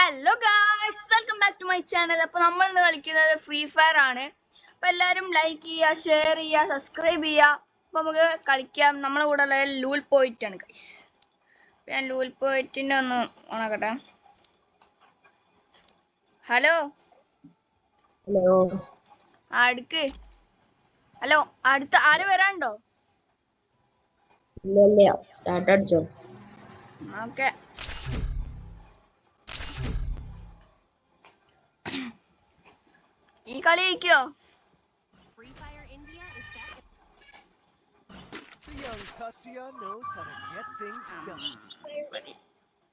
Hello guys, welcome back to my channel. അപ്പോൾ നമ്മൾ ഇന്ന് കളിക്കുന്നത് ഫ്രീ ഫയർ ആണ്. അപ്പോൾ എല്ലാവരും ലൈക്ക് ചെയ്യുക, ഷെയർ ചെയ്യുക, സബ്സ്ക്രൈബ് ചെയ്യുക. അപ്പോൾ നമുക്ക് കളിക്കാം. നമ്മളെ കൂടെ ഉള്ള ലൂൽ പോയിട്ടാണ് ഗൈസ്. ഞാൻ ലൂൽ പോയിട്ടിൻ്റെ ഒന്ന് ഓണാക്കട്ടെ. ഹലോ ഹലോ അടുക്ക്. ഹലോ, അടുത്ത ആര് വരാനുണ്ടോ? ഇല്ല സ്റ്റാർട്ട് അടിച്ചോ. ഓക്കെ, ഈ കളി ജയിക്കോ?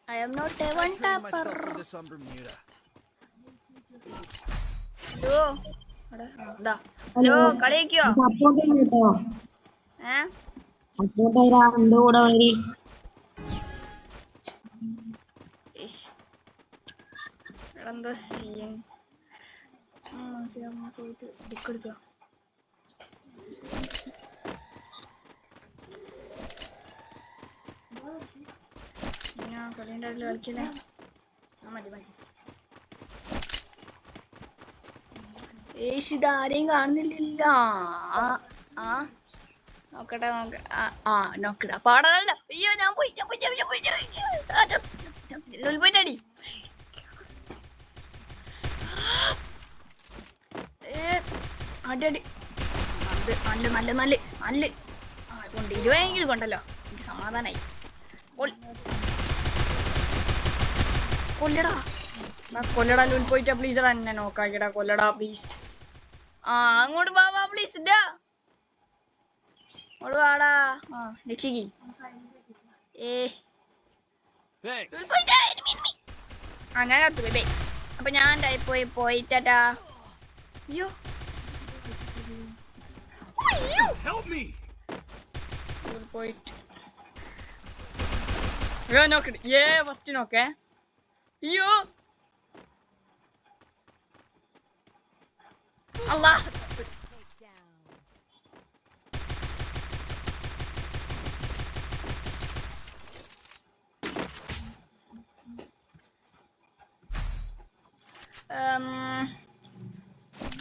I am not a one tapper. Hello, കളി ജയിക്കോ? സപ്പോർട്ട് ചെയ്യട്ടോ. സപ്പോർട്ട് ചെയ്താ എന്റെ കൂടെ വരി. എന്തോ സീൻ. പോയിട്ട് ബുക്ക് എടുത്തോ. ഞാൻ കളീൻ്റെ ഇടയിൽ കളിക്കല്ലേ. മതി മതി. ഇതാരെയും കാണുന്നില്ല. നോക്കട്ടെ നോക്കട്ടെ. പാടാനല്ല. അയ്യോ, ഞാൻ പോയി പോയിട്ടടി. അടി നല്ല നല്ല നല്ല കൊണ്ട് 20 കൊണ്ടല്ലോ, എനിക്ക് സമാധാനായി. കൊല്ലടാ കൊല്ലടാ ലൂൽ പോയിട്ടാ പ്ലീസ്. എന്നെ നോക്കാക്കിടാ, കൊല്ലടാ പ്ലീസ്. അങ്ങോട്ട് വാ പ്ലീസ്. വാടാ, രക്ഷിക്ക്. ഞാൻ കത്തുവേ. അപ്പൊ ഞാൻ പോയിട്ടാ. അയ്യോ, പോയിട്ട് നോക്കട്ടെ. ഫസ്റ്റ് നോക്കേ. അയ്യോ അല്ലാ,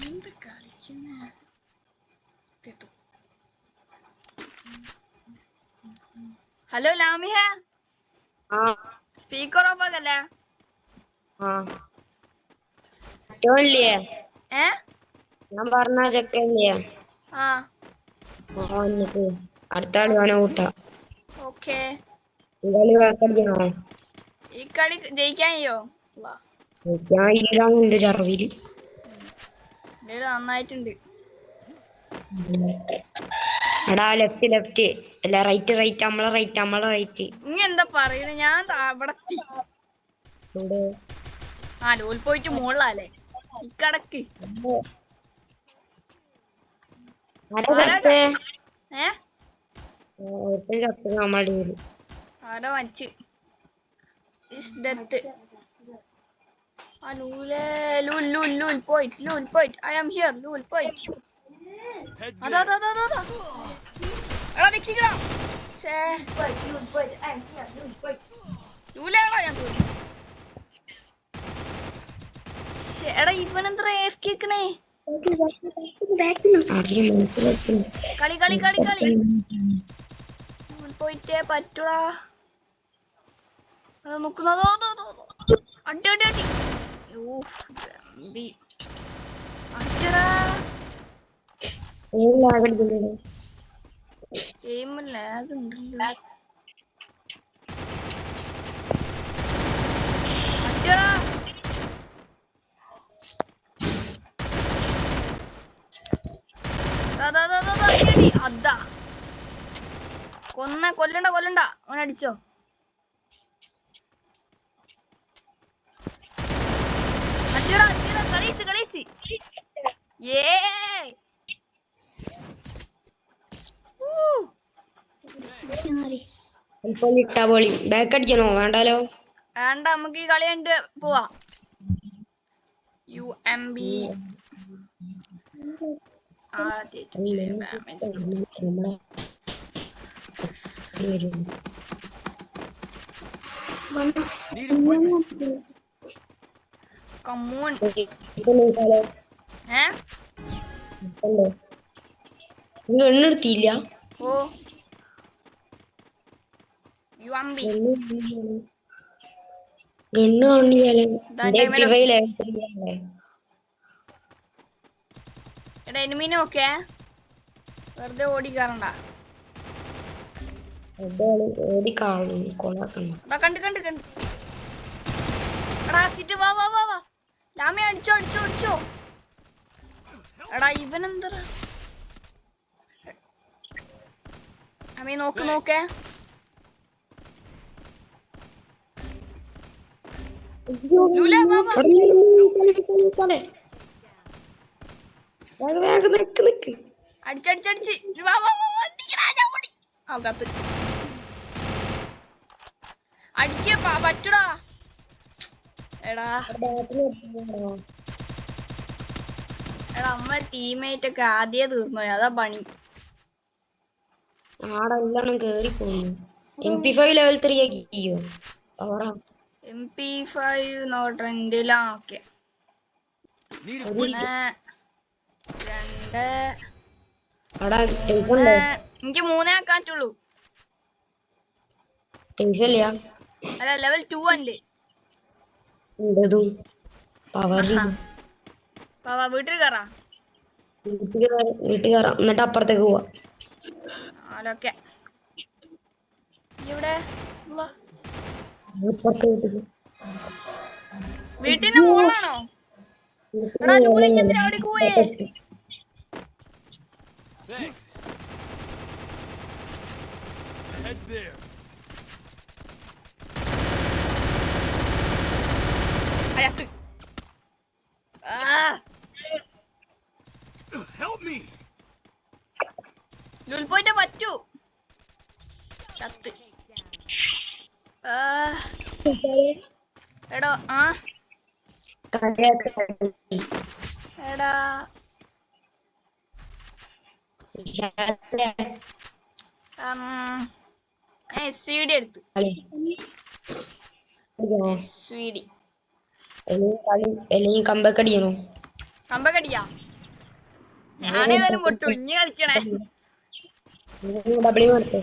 എന്ത് കളിക്കുന്ന. ഹലോ ലാമിഹ, സ്പീക്കർ ഓഫ് ആക്കല്ലേ? ഞാൻ പറഞ്ഞ ചെക്കല്ലേ അടുത്ത കളി വേണോ കൂട്ടാ. ഓക്കേ, ഈ കളി ജയിക്കാനോ? അറിവില് നന്നായിട്ടുണ്ട്. എടാ ലെഫ്റ്റ് അല്ല റൈറ്റ് നമ്മളെ റൈറ്റ്. ഇനി എന്താ പറയണ? ഞാൻ അവിടെ ലോൽ പോയിട്ട് മുകളിലല്ലേ ഇക്കടക്ക്. ആരോ വച്ച് ലൂൽ പോയിട്ട് ഐ ആം ഹിയർ. ലൂൽ പോയിട്ട് അതാ എടാ രക്ഷിക്കടാ. ലൂലാണോ ഞാൻ തോന്നി. എടാ ഇവനെന്താ കേക്കണേ? കളി പോയിട്ടേ പറ്റൂടാ. നോക്കുന്നതോ അടി അടിയടാ. അതാ കൊല്ലണ്ട അവൻ അടിച്ചോ. കളിച്ച് ബാക്ക് അടിക്കണോ? വേണ്ടാലോ, വേണ്ട. നമുക്ക് ഈ കളി കണ്ട് പോവാ. UMB കമ്മൂൺ വിശാലെ ഏ ഗണ്ണെടുത്തില്ല ഓ യു അമ്പി ഗണ്ണ് കാണില്ല ദാ എന്റെ ടൈമില് 85 ലെവൽ എടാ എനിമീനെ നോക്കേ വെറുതെ ഓടി കയറണ്ട ഓടി കാണും കൊളാക്കണ്ട അതാ കണ്ട് കണ്ട് കണ്ട് എടാ സിറ്റ് വാ വാ വാ വാ ലാമി അടിച്ചോ അടിച്ചോ അടിച്ചോ എടാ ഇവനെന്താ അമ്മീ നോക്ക് നോക്കേ ലൂല വാ വാ വേഗം നിക്ക് അടിച്ചടിച്ചടിച്ച് വാ വാ വാ വാ, നിക്കടാ, ഞാൻ ഓടി. ആ കത്ത് അടിക്കപ്പാ പറ്റൂടാ എടാ എടാ അമ്മ ടീമേറ്റ് ഒക്കെ ആദ്യേ തീർന്നു അതാ പണി ആടെ എല്ലാം കേറി പോകുന്നു MP5 ലെവൽ 3 ആക്കിയോ പവറാ MP5 നോട്ടെന്റിലാ ഓക്കെ ഒന്ന് രണ്ട് അവിടെ മൂന്ന് എനിക്ക് മൂന്നേ ആക്കാൻ പറ്റുള്ളൂ ടെൻഷനില്ല അല്ല ലെവൽ 2 അല്ലേ ഉണ്ടതും പവറിൽ വാ വാ വീട്ടിൽ കയറാ വീട്ടിൽ കയറാം എന്നിട്ട് അപ്പുറത്തേക്ക് പോവാ ഓക്കെ ഇവിടെ അപ്പുറത്തെ വീട്ടിൽ വീട്ടിന്റെ മോളാണോ എടാ ലൂളി എന്തിനാ അവിടെ പോയേ Thanks. Head there. Hayat Help me. ലൂൽ പോയിട്ട് പറ്റൂ ചത്ത് എടോ ആ എടാ SVD എടുത്തു SVD അല്ലെങ്കിൽ കമ്പക്കടിയാണോ കമ്പക്കടിയാ ഞാനേതായാലും പൊട്ടു ഇനി കളിക്കണേ ഡബിളി കൊടുത്തേ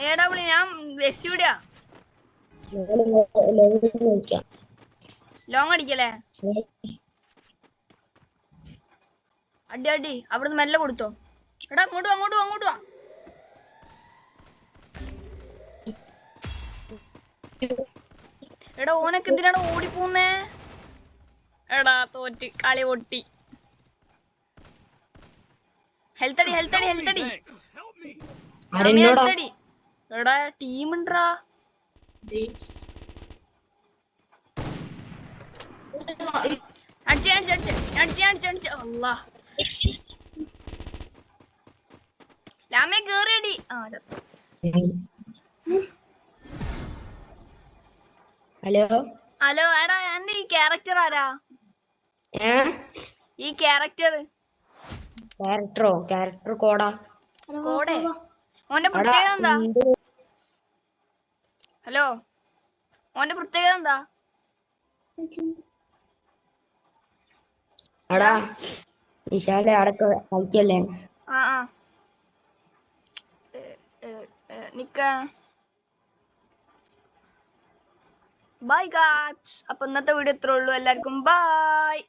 ഏടാ വിളി ഞാൻ SVD യാ ലോങ് അടിക്കല്ലേ അടി അടി അവിടുന്ന് മെല്ലെ കൊടുത്തോ എടാ അങ്ങോട്ട് വാ, അങ്ങോട്ട് വാ, അങ്ങോട്ട് വാ എടാ ഓനൊക്കെ എന്തിനാണ് ഓടിപ്പോന്നേ എടാ തോറ്റ് കളി പൊട്ടി ഹെൽത്ത് അടി ഹെൽത്ത് അടി ഹെൽത്ത് അടി Thanks. Help me. ഹെൽത്ത് അടി എടാ ടീം ഉണ്ടാ അടിച്ച് അടിച്ച് അടിച്ച് അടിച്ച് അടിച്ച് അടിച്ച് അല്ലാ ലാമേ കേറിയടി ആ ചത്തു. ഹലോ ഹലോ എടാ എന്റെ ഈ ക്യാരക്ടർ ആരാ ഈ ക്യാരക്ടർ ക്യാരക്ടർ കോടാ കോടെ ഓന്റെ പ്രത്യേകത എന്താ ഹലോ ഓന്റെ പ്രത്യേകത എന്താ അടാ വിശാലെ അടക്ക കളിക്കല്ലേ ആ ആ നിക്ക ബൈ ഗായ്സ് അപ്പൊ ഇന്നത്തെ വീഡിയോ ഇത്രേ ഉള്ളൂ എല്ലാവർക്കും ബൈ